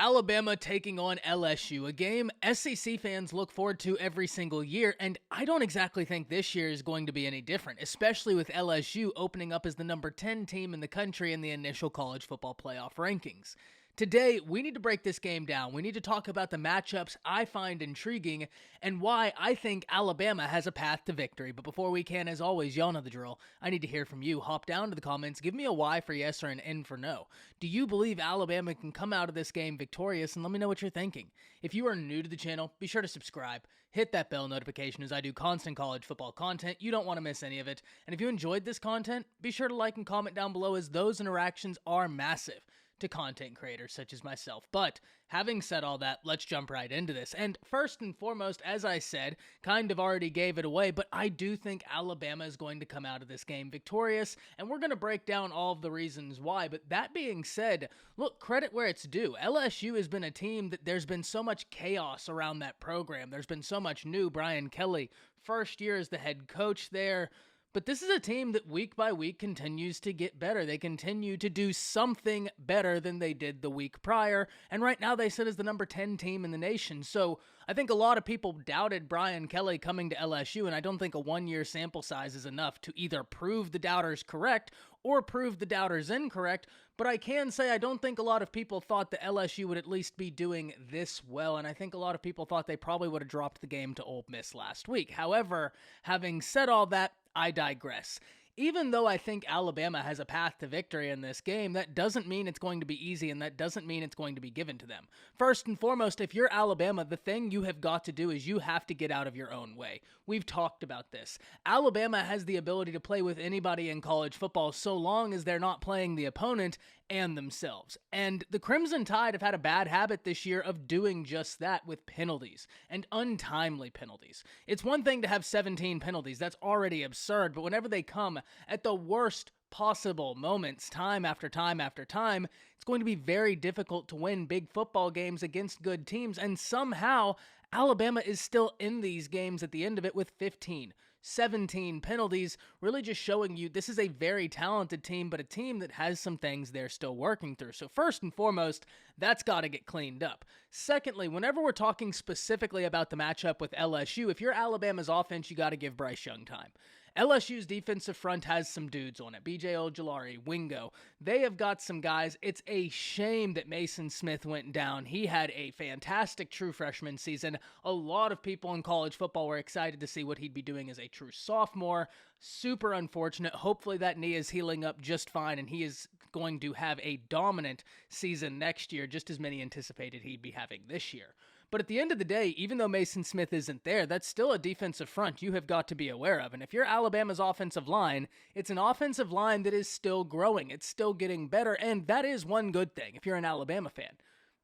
Alabama taking on LSU, a game SEC fans look forward to every single year, and I don't exactly think this year is going to be any different, especially with LSU opening up as the number 10 team in the country in the initial college football playoff rankings. Today, we need to break this game down. We need to talk about the matchups I find intriguing and why I think Alabama has a path to victory. But before we can, as always, y'all know the drill. I need to hear from you. Hop down to the comments. Give me a Y for yes or an N for no. Do you believe Alabama can come out of this game victorious? And let me know what you're thinking. If you are new to the channel, be sure to subscribe. Hit that bell notification as I do constant college football content. You don't want to miss any of it. And if you enjoyed this content, be sure to like and comment down below as those interactions are massive to content creators such as myself. But having said all that, let's jump right into this. And first and foremost, as I said, kind of already gave it away, but I do think Alabama is going to come out of this game victorious, and we're going to break down all of the reasons why. But that being said, look, credit where it's due. LSU has been a team that there's been so much chaos around that program. There's been so much new. Brian Kelly, first year as the head coach there. But this is a team that week by week continues to get better. They continue to do something better than they did the week prior. And right now they sit as the number 10 team in the nation. So I think a lot of people doubted Brian Kelly coming to LSU. And I don't think a one-year sample size is enough to either prove the doubters correct or prove the doubters incorrect. But I can say I don't think a lot of people thought that LSU would at least be doing this well. And I think a lot of people thought they probably would have dropped the game to Ole Miss last week. However, having said all that, I digress. Even though I think Alabama has a path to victory in this game, that doesn't mean it's going to be easy, and that doesn't mean it's going to be given to them. First and foremost, if you're Alabama, the thing you have got to do is you have to get out of your own way. We've talked about this. Alabama has the ability to play with anybody in college football so long as they're not playing the opponent and themselves. And the Crimson Tide have had a bad habit this year of doing just that with penalties, and untimely penalties. It's one thing to have 17 penalties. That's already absurd, but whenever they come at the worst possible moments, time after time after time, it's going to be very difficult to win big football games against good teams, and somehow Alabama is still in these games at the end of it with 15, 17 penalties, really just showing you this is a very talented team, but a team that has some things they're still working through. So first and foremost, that's got to get cleaned up. Secondly, whenever we're talking specifically about the matchup with LSU, if you're Alabama's offense, you got to give Bryce Young time. LSU's defensive front has some dudes on it. B.J. Ojulari, Wingo. They have got some guys. It's a shame that Mason Smith went down. He had a fantastic true freshman season. A lot of people in college football were excited to see what he'd be doing as a true sophomore. Super unfortunate. Hopefully that knee is healing up just fine, and he is going to have a dominant season next year, just as many anticipated he'd be having this year. But at the end of the day, even though Mason Smith isn't there, that's still a defensive front you have got to be aware of. And if you're Alabama's offensive line, it's an offensive line that is still growing. It's still getting better, and that is one good thing if you're an Alabama fan.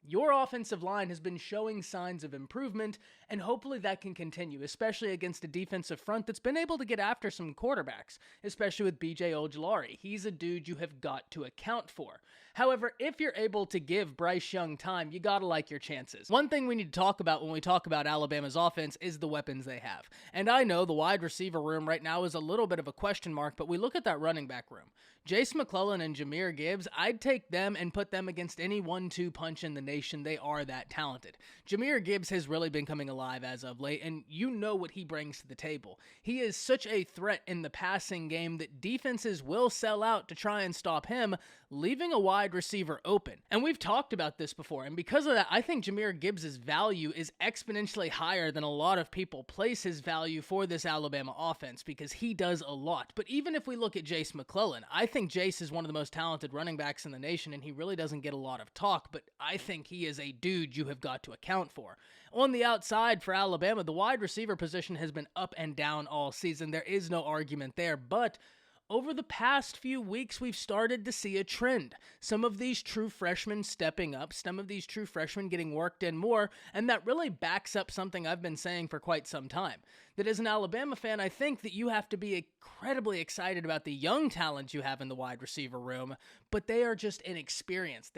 Your offensive line has been showing signs of improvement, and hopefully that can continue, especially against a defensive front that's been able to get after some quarterbacks, especially with B.J. Ojulari. He's a dude you have got to account for. However, if you're able to give Bryce Young time, you gotta like your chances. One thing we need to talk about when we talk about Alabama's offense is the weapons they have. And I know the wide receiver room right now is a little bit of a question mark, but we look at that running back room. Jace McClellan and Jahmyr Gibbs, I'd take them and put them against any 1-2 punch in the nation. They are that talented. Jahmyr Gibbs has really been coming alive as of late, and you know what he brings to the table. He is such a threat in the passing game that defenses will sell out to try and stop him, leaving a wide receiver open. And we've talked about this before, and because of that, I think Jahmyr Gibbs' value is exponentially higher than a lot of people place his value for this Alabama offense, because he does a lot. But even if we look at Jace McClellan, I think Jace is one of the most talented running backs in the nation, and he really doesn't get a lot of talk, but I think he is a dude you have got to account for. On the outside for Alabama, the wide receiver position has been up and down all season. There is no argument there, but over the past few weeks, we've started to see a trend. Some of these true freshmen stepping up, some of these true freshmen getting worked in more, and that really backs up something I've been saying for quite some time. That as an Alabama fan, I think that you have to be incredibly excited about the young talent you have in the wide receiver room, but they are just inexperienced.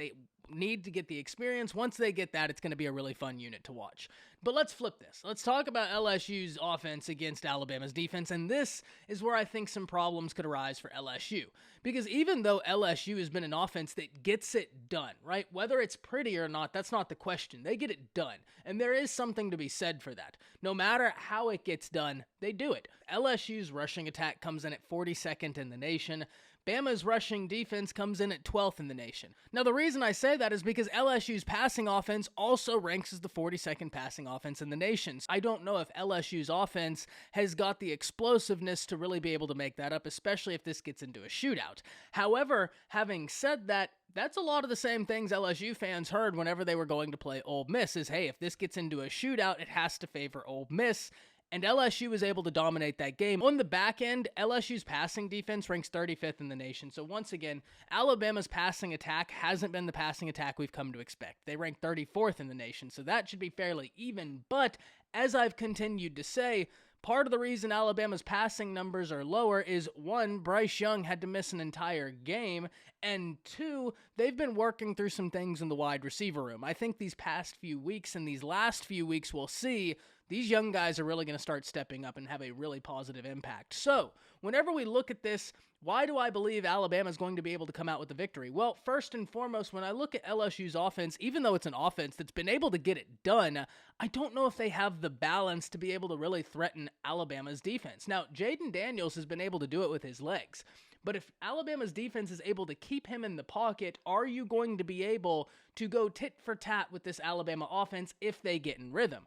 need to get the experience. Once they get that, it's going to be a really fun unit to watch. But let's flip this. Let's talk about LSU's offense against Alabama's defense, and this is where I think some problems could arise for LSU. Because even though LSU has been an offense that gets it done, right? Whether it's pretty or not, that's not the question. They get it done, and there is something to be said for that. No matter how it gets done, they do it. LSU's rushing attack comes in at 42nd in the nation. Bama's rushing defense comes in at 12th in the nation. Now, the reason I say that is because LSU's passing offense also ranks as the 42nd passing offense in the nation. I don't know if LSU's offense has got the explosiveness to really be able to make that up, especially if this gets into a shootout. However, having said that, that's a lot of the same things LSU fans heard whenever they were going to play Ole Miss is, hey, if this gets into a shootout, it has to favor Ole Miss. And LSU was able to dominate that game. On the back end, LSU's passing defense ranks 35th in the nation. So once again, Alabama's passing attack hasn't been the passing attack we've come to expect. They rank 34th in the nation, so that should be fairly even. But as I've continued to say, part of the reason Alabama's passing numbers are lower is, one, Bryce Young had to miss an entire game, and two, they've been working through some things in the wide receiver room. I think these past few weeks and these last few weeks we'll see these young guys are really going to start stepping up and have a really positive impact. So, whenever we look at this, why do I believe Alabama is going to be able to come out with the victory? Well, first and foremost, when I look at LSU's offense, even though it's an offense that's been able to get it done, I don't know if they have the balance to be able to really threaten Alabama's defense. Now, Jaden Daniels has been able to do it with his legs. But if Alabama's defense is able to keep him in the pocket, are you going to be able to go tit for tat with this Alabama offense if they get in rhythm?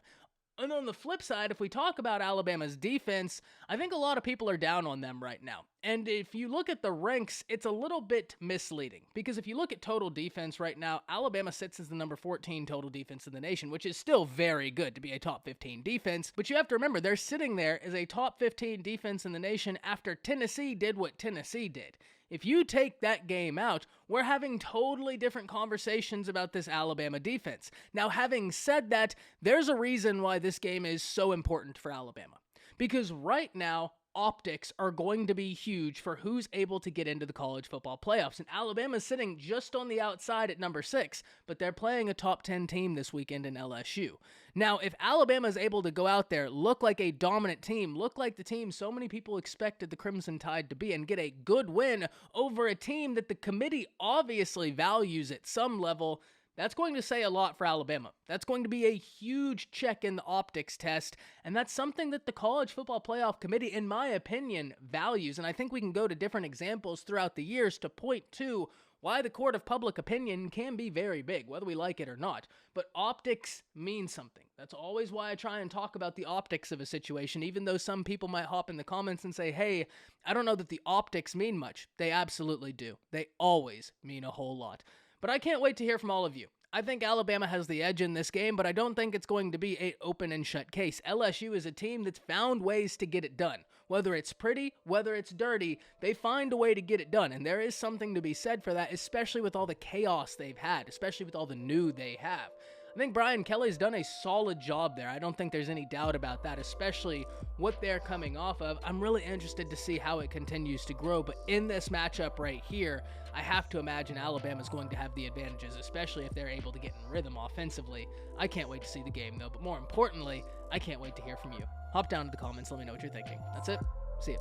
And on the flip side, if we talk about Alabama's defense, I think a lot of people are down on them right now. And if you look at the ranks, it's a little bit misleading. Because if you look at total defense right now, Alabama sits as the number 14 total defense in the nation, which is still very good to be a top 15 defense. But you have to remember, they're sitting there as a top 15 defense in the nation after Tennessee did what Tennessee did. If you take that game out, we're having totally different conversations about this Alabama defense. Now, having said that, there's a reason why this game is so important for Alabama. Because right now, optics are going to be huge for who's able to get into the college football playoffs. And Alabama's sitting just on the outside at number 6, but they're playing a top 10 team this weekend in LSU. Now, if Alabama's able to go out there, look like a dominant team, look like the team so many people expected the Crimson Tide to be, and get a good win over a team that the committee obviously values at some level, that's going to say a lot for Alabama. That's going to be a huge check in the optics test, and that's something that the College Football Playoff Committee, in my opinion, values. And I think we can go to different examples throughout the years to point to why the court of public opinion can be very big, whether we like it or not. But optics mean something. That's always why I try and talk about the optics of a situation, even though some people might hop in the comments and say, hey, I don't know that the optics mean much. They absolutely do. They always mean a whole lot. But I can't wait to hear from all of you. I think Alabama has the edge in this game, but I don't think it's going to be an open and shut case. LSU is a team that's found ways to get it done. Whether it's pretty, whether it's dirty, they find a way to get it done. And there is something to be said for that, especially with all the chaos they've had, especially with all the new they have. I think Brian Kelly's done a solid job there. I don't think there's any doubt about that, especially what they're coming off of. I'm really interested to see how it continues to grow, but in this matchup right here, I have to imagine Alabama's going to have the advantages, especially if they're able to get in rhythm offensively. I can't wait to see the game, though, but more importantly, I can't wait to hear from you. Hop down to the comments, let me know what you're thinking. That's it. See ya.